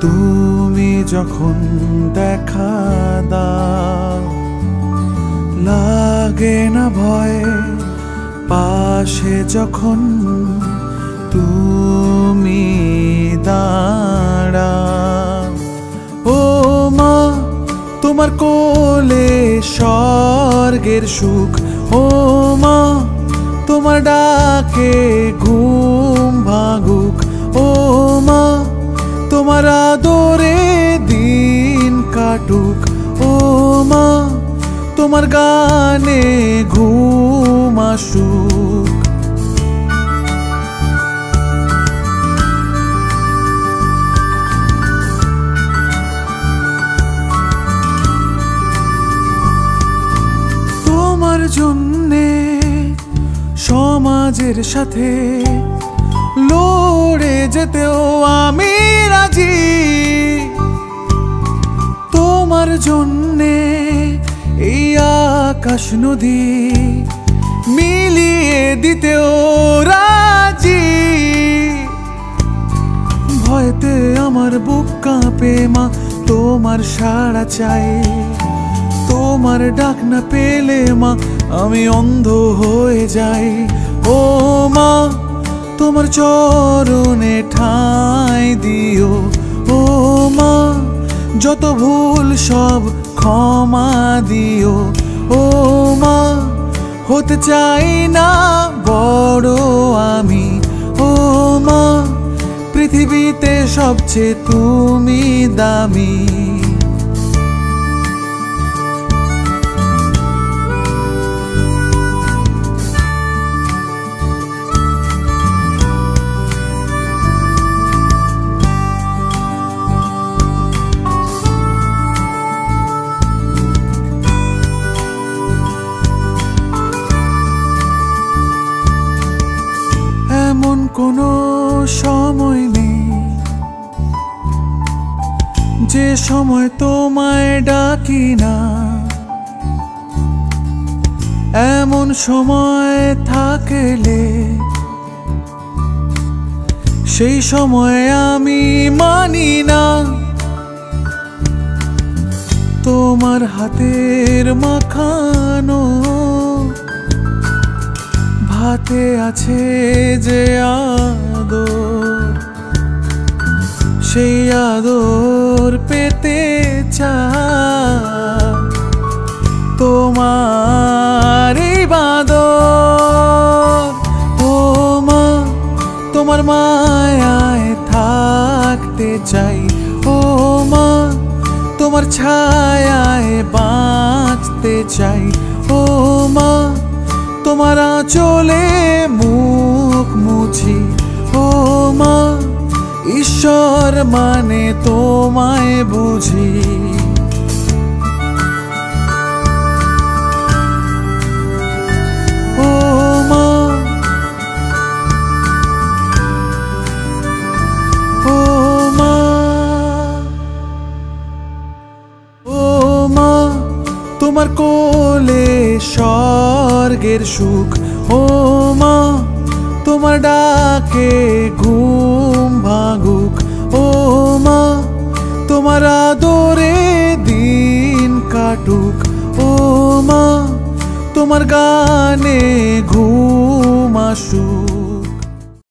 তুমি যখন দেখা দাও লাগে না ভয়, পাশে যখন তুমি দাঁড়াও। ও মা, তোমার কোলে স্বর্গের সুখ। ও মা, তোমার ডাকে ঘুম ভাঙুক। ও মা, তোমার আদরে দিন কাটুক। ও মা, তোমার গানে ঘুম আসুক। তোমার জন্যে সমাজের সাথে লড়ে যেতেও আমি রাজি। তোমার জন্যে এই আকাশ নদী মিলিয়ে দিতেও রাজি। ভয়তে আমার বুক কাঁপে মা, তোমার সাড়া চাই। তোমার ডাক না পেলে মা আমি অন্ধ হয়ে যাই। ও মা, তোমার চরণে ঠাঁই দিও। ও মা, যত ভুল সব ক্ষমা দিও। ও মা, হতে চাই না বড় আমি। ও মা, পৃথিবীতে সবচেয়ে তুমি দামি। এমন কোনো সময় নেই যে সময় তোমায় ডাকি না। এমন সময় থাকলে সেই সময় আমি মানি না। তোমার হাতের মাখানো হাতে আছে যে আদর, সেই আদর পেতে চাই। তোমার এই বাদর। ও মা, তোমার মায়ায় থাকতে চাই। ও মা, তোমার ছায়ায় বাঁচতে চাই। ও মা, তোমার আঁচলে মুখ মুছি। ও মা, ঈশ্বর মানে তোমায় বুঝি। ও মা, ও মা, ও মা, তোমার কোলে স্বর্গের সুখ। ও মা, তোমার ডাকে ঘুম ভাঙুক। ও মা, তোমার আদরে দিন কাটুক। ও মা, তোমার গানে ঘুম আসুক।